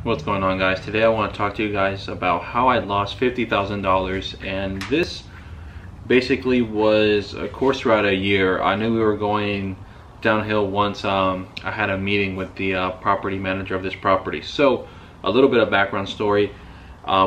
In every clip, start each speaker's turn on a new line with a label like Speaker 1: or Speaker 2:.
Speaker 1: What's going on, guys? Today I want to talk to you guys about how I lost $50,000, and this basically was a course throughout a year. I knew we were going downhill once I had a meeting with the property manager of this property. So a little bit of background story.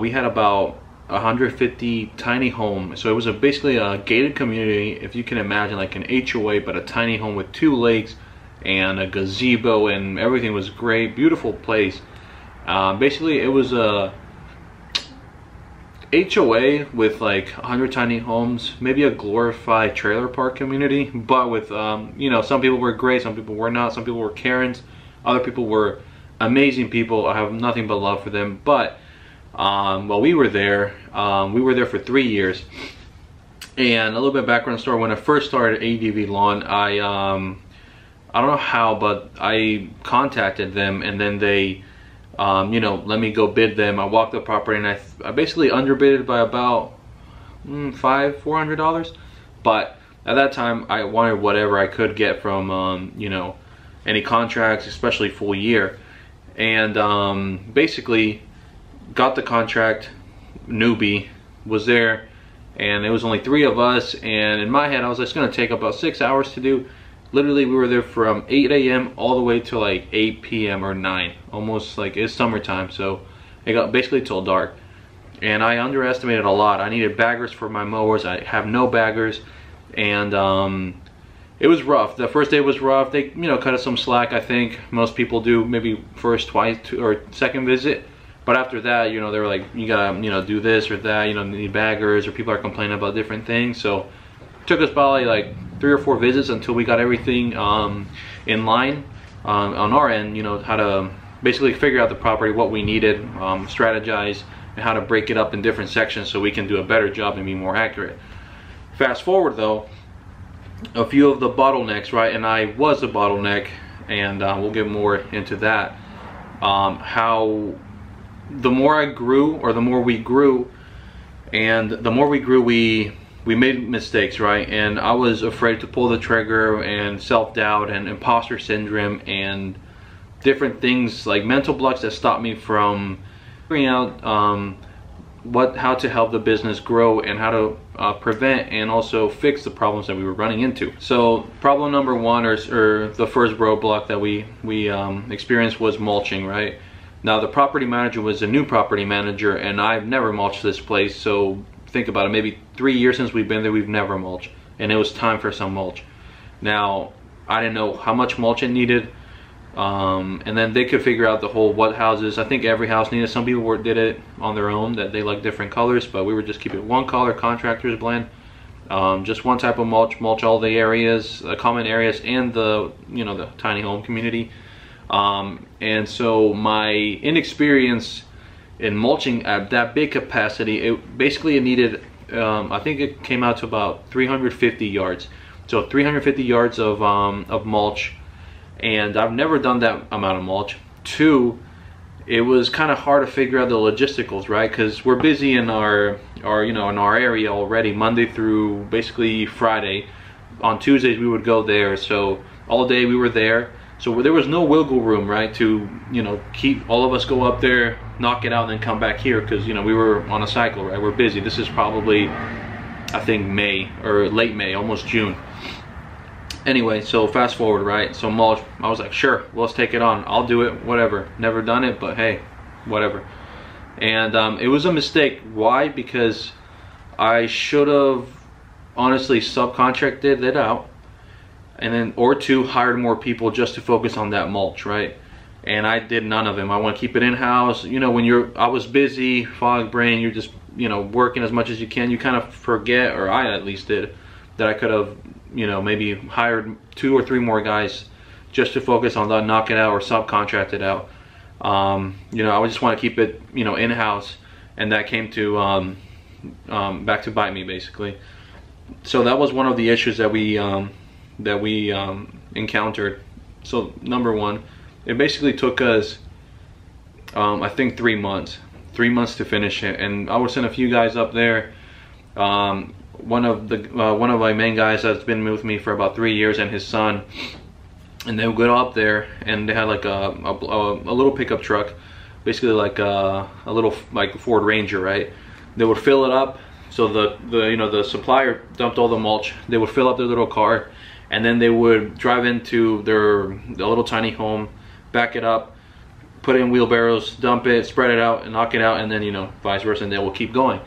Speaker 1: We had about 150 tiny homes, so it was basically a gated community, if you can imagine, like an HOA, but a tiny home with 2 lakes and a gazebo, and everything was great, beautiful place. Basically it was a HOA with like 100 tiny homes, maybe a glorified trailer park community, but with you know, some people were great, some people were not, some people were Karens, other people were amazing people. I have nothing but love for them. But while we were there for 3 years. And a little bit of background story: when I first started ADV Lawn, I don't know how, but I contacted them, and then they you know, let me go bid them. I walked the property, and I basically underbidded by about $400. But at that time I wanted whatever I could get from you know, any contracts, especially full year. And basically got the contract. Newbie was there, and it was only 3 of us, and in my head I was like, it's gonna take about 6 hours to do. Literally, we were there from 8 a.m. all the way to like 8 p.m. or 9. Almost like it's summertime, so it got basically till dark. And I underestimated a lot. I needed baggers for my mowers. I have no baggers, and it was rough. The first day was rough. They, you know, cut us some slack. I think most people do, maybe twice or second visit. But after that, you know, they were like, you gotta, you know, do this or that. You know, need baggers, or people are complaining about different things. So it took us probably like 3 or 4 visits until we got everything in line on our end, you know, how to basically figure out the property, what we needed, strategize, and how to break it up in different sections so we can do a better job and be more accurate. Fast forward though, a few of the bottlenecks, right? And I was a bottleneck, and we'll get more into that. How the more I grew, or the more we grew, and the more we grew, we made mistakes, right? And I was afraid to pull the trigger, and self-doubt and imposter syndrome and different things, like mental blocks, that stopped me from figuring out how to help the business grow, and how to prevent and also fix the problems that we were running into. So problem number 1, or the first roadblock that we experienced, was mulching, right? Now, the property manager was a new property manager, and I've never mulched this place. So think about it, maybe 3 years since we've been there, we've never mulched, and it was time for some mulch. Now, I didn't know how much mulch it needed, and then they could figure out the whole what houses. I think every house needed. Some people did it on their own, that they like different colors, but we were just keeping one color, contractor's blend, just one type of mulch all the areas, common areas, and the, you know, the tiny home community. And so my inexperience in mulching at that big capacity, it needed, I think it came out to about 350 yards. So 350 yards of mulch, and I've never done that amount of mulch. 2, it was kind of hard to figure out the logisticals, right? Because we're busy in our you know, in our area already, Monday through basically Friday. On Tuesdays we would go there, so all day we were there. So there was no wiggle room, right, to, you know, keep all of us go up there, knock it out, and then come back here, because, you know, we were on a cycle, right? We're busy. This is probably, I think, May, or late May, almost June. Anyway, so fast forward, right? So mulch, I was like, sure, well, let's take it on. I'll do it, whatever. Never done it, but hey, whatever. And it was a mistake. Why? Because I should have honestly subcontracted it out, and then, or 2, hired more people just to focus on that mulch, right? And I did none of them. I want to keep it in-house. You know, when I was busy, fog brain, you're just, you know, working as much as you can. You kind of forget, or I at least did, that I could have, you know, maybe hired 2 or 3 more guys just to focus on that, knock it out, or subcontract it out. You know, I just want to keep it, you know, in-house, and that came to back to bite me, basically. So that was one of the issues that we encountered. So number 1, it basically took us I think 3 months to finish it, and I would send a few guys up there. One of my main guys that's been with me for about 3 years, and his son, and they would go up there, and they had like a little pickup truck basically like a little like Ford Ranger, right? They would fill it up. So the supplier dumped all the mulch. They would fill up their little car, and then they would drive into their little tiny home, back it up, put it in wheelbarrows, dump it, spread it out, and knock it out, and then, you know, vice versa, and they will keep going.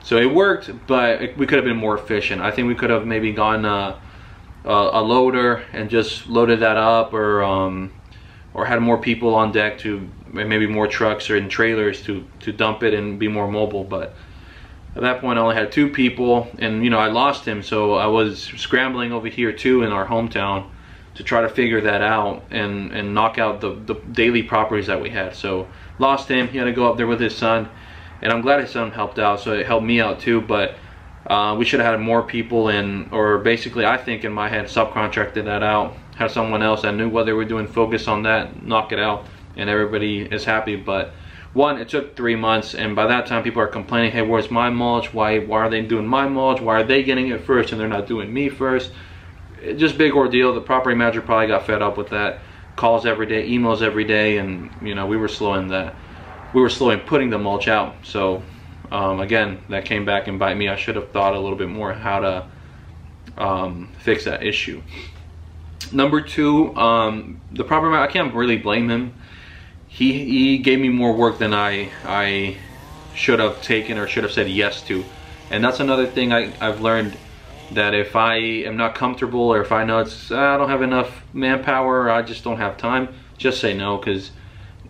Speaker 1: So it worked, but we could have been more efficient. I think we could have maybe gotten a loader and just loaded that up, or had more people on deck, to maybe more trucks or in trailers to dump it and be more mobile. But at that point I only had 2 people, and you know, I lost him, so I was scrambling over here too in our hometown to try to figure that out and knock out the daily properties that we had. So lost him. He had to go up there with his son, and I'm glad his son helped out, so it helped me out too. But we should have had more people in, or basically I think in my head subcontracted that out, have someone else that knew what they were doing, focus on that, knock it out, and everybody is happy. But one, it took 3 months, and by that time people are complaining, hey, where's my mulch? Why are they doing my mulch? Why are they getting it first and they're not doing me first? It just big ordeal. The property manager probably got fed up with that. Calls every day, emails every day, and you know, we were slow in putting the mulch out. So again, that came back and bite me. I should have thought a little bit more how to fix that issue. Number 2, the property manager, I can't really blame him. He gave me more work than I should have taken or should have said yes to. And that's another thing I've learned, that if I am not comfortable, or if I know I don't have enough manpower, or I just don't have time, just say no. Because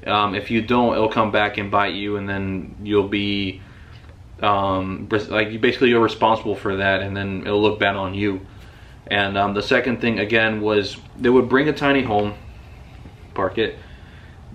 Speaker 1: if you don't, it'll come back and bite you, and then you'll be like, basically you're responsible for that, and then it'll look bad on you. And the second thing again was, they would bring a tiny home, park it,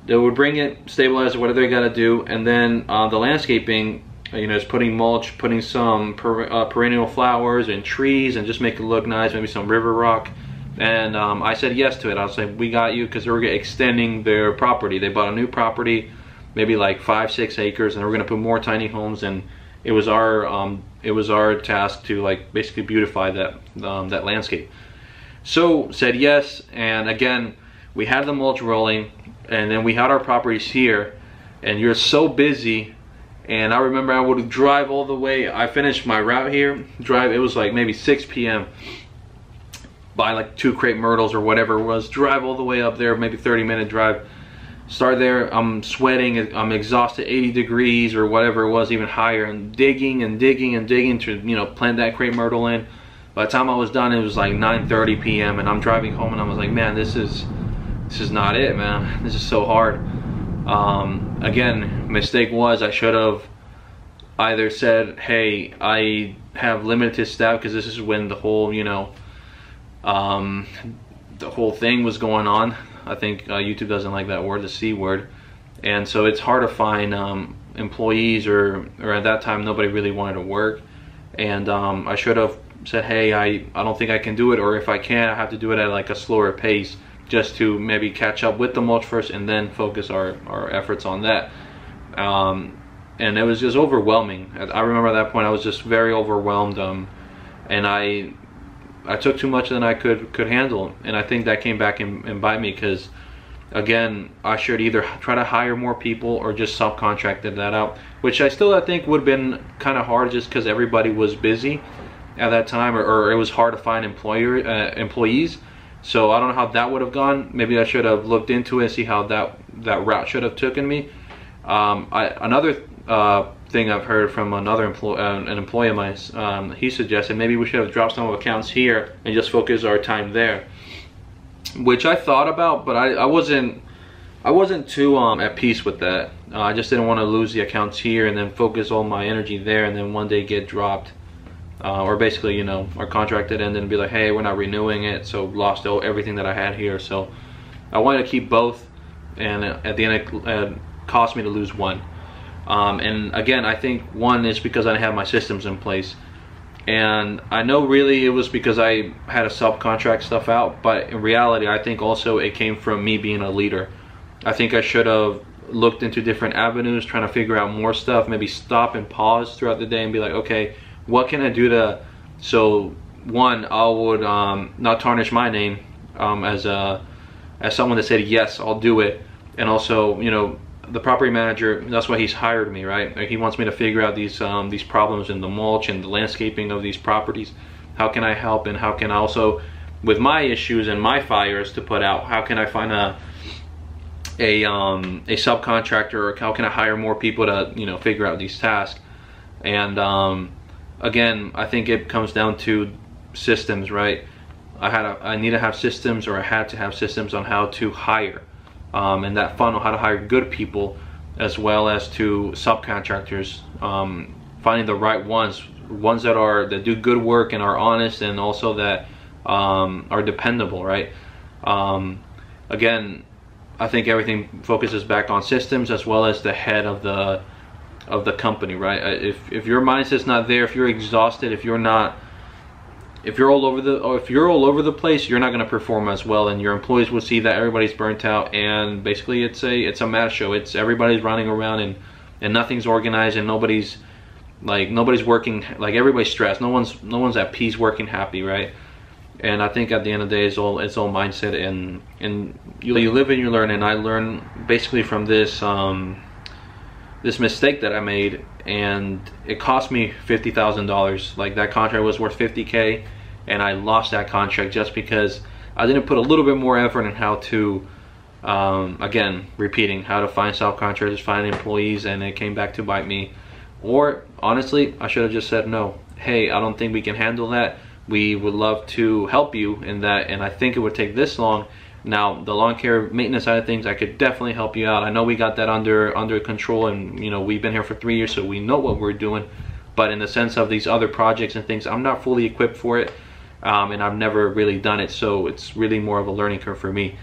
Speaker 1: they would bring it, stabilize it, whatever they got to do, and then the landscaping, you know, is putting mulch, putting some perennial flowers and trees, and just make it look nice, maybe some river rock. And I said yes to it. I was like, we got you, because they were extending their property. They bought a new property, maybe like 5-6 acres, and they were going to put more tiny homes, and it was our task to like basically beautify that that landscape. So said yes, and again, we had the mulch rolling, and then we had our properties here, and you're so busy. And I remember I would drive all the way. I finished my route here, it was like maybe 6 p.m. buy like 2 crepe myrtles or whatever it was, drive all the way up there, maybe 30-minute drive. Start there, I'm sweating, I'm exhausted, 80 degrees or whatever it was, even higher, and digging and digging and digging to, you know, plant that crepe myrtle in. By the time I was done, it was like 9:30 p.m. and I'm driving home, and I was like, man, this is not it, man. This is so hard. Again, mistake was, I should have either said, hey, I have limited staff, because this is when the whole, you know, the whole thing was going on. I think YouTube doesn't like that word, the C word, and so it's hard to find employees, or at that time nobody really wanted to work. And I should have said, hey, I don't think I can do it, or if I can, I have to do it at like a slower pace, just to maybe catch up with the mulch first, and then focus our efforts on that. And it was just overwhelming. I remember at that point I was just very overwhelmed, and I took too much than I could handle, and I think that came back and bite me, because again, I should either try to hire more people or just subcontracted that out, which I think would have been kind of hard, just because everybody was busy at that time, or it was hard to find employees. So I don't know how that would have gone. Maybe I should have looked into it and see how that route should have taken me. Another thing I've heard from an employee of mine, he suggested maybe we should have dropped some accounts here and just focus our time there, which I thought about, but I wasn't too at peace with that. I just didn't want to lose the accounts here and then focus all my energy there, and then one day get dropped, or basically, you know, our contract had ended and be like, hey, we're not renewing it, so lost everything that I had here. So I wanted to keep both, and at the end it cost me to lose one. And again, I think one is because I didn't have my systems in place, and I know really it was because I had to subcontract stuff out, but in reality I think also it came from me being a leader. I think I should have looked into different avenues, trying to figure out more stuff, maybe stop and pause throughout the day and be like, okay, what can I do to, so one, I would not tarnish my name as someone that said yes, I'll do it, and also, you know, the property manager, that's why he's hired me, right? Like, he wants me to figure out these problems in the mulch and the landscaping of these properties. How can I help, and how can I also, with my issues and my fires to put out, how can I find a subcontractor, or how can I hire more people to, you know, figure out these tasks? And again, I think it comes down to systems, right? I need to have systems, or I had to have systems on how to hire, and that funnel, how to hire good people, as well as to subcontractors, finding the right ones that do good work and are honest, and also that are dependable, right? Again, I think everything focuses back on systems, as well as the head of the company, right? If your mindset's not there, if you're exhausted, if you're all over the place, you're not going to perform as well, and your employees will see that everybody's burnt out, and basically it's a mad show. It's everybody's running around and nothing's organized, and nobody's working, like, everybody's stressed. No one's at peace, working happy, right? And I think at the end of the day, it's all mindset, and you live and you learn. And I learned basically from this this mistake that I made, and it cost me $50,000. Like, that contract was worth $50K, and I lost that contract just because I didn't put a little bit more effort in how to, again, repeating, how to find subcontractors, find employees, and it came back to bite me. Or honestly, I should have just said no. Hey, I don't think we can handle that. We would love to help you in that, and I think it would take this long. Now, the lawn care maintenance side of things, I could definitely help you out. I know we got that under control, and, you know, we've been here for 3 years, so we know what we're doing. But in the sense of these other projects and things, I'm not fully equipped for it, and I've never really done it, so it's really more of a learning curve for me.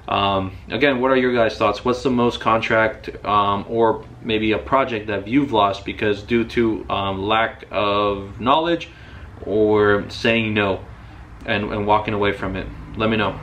Speaker 1: Again, what are your guys' thoughts? What's the most contract or maybe a project that you've lost because due to lack of knowledge, or saying no and walking away from it? Let me know.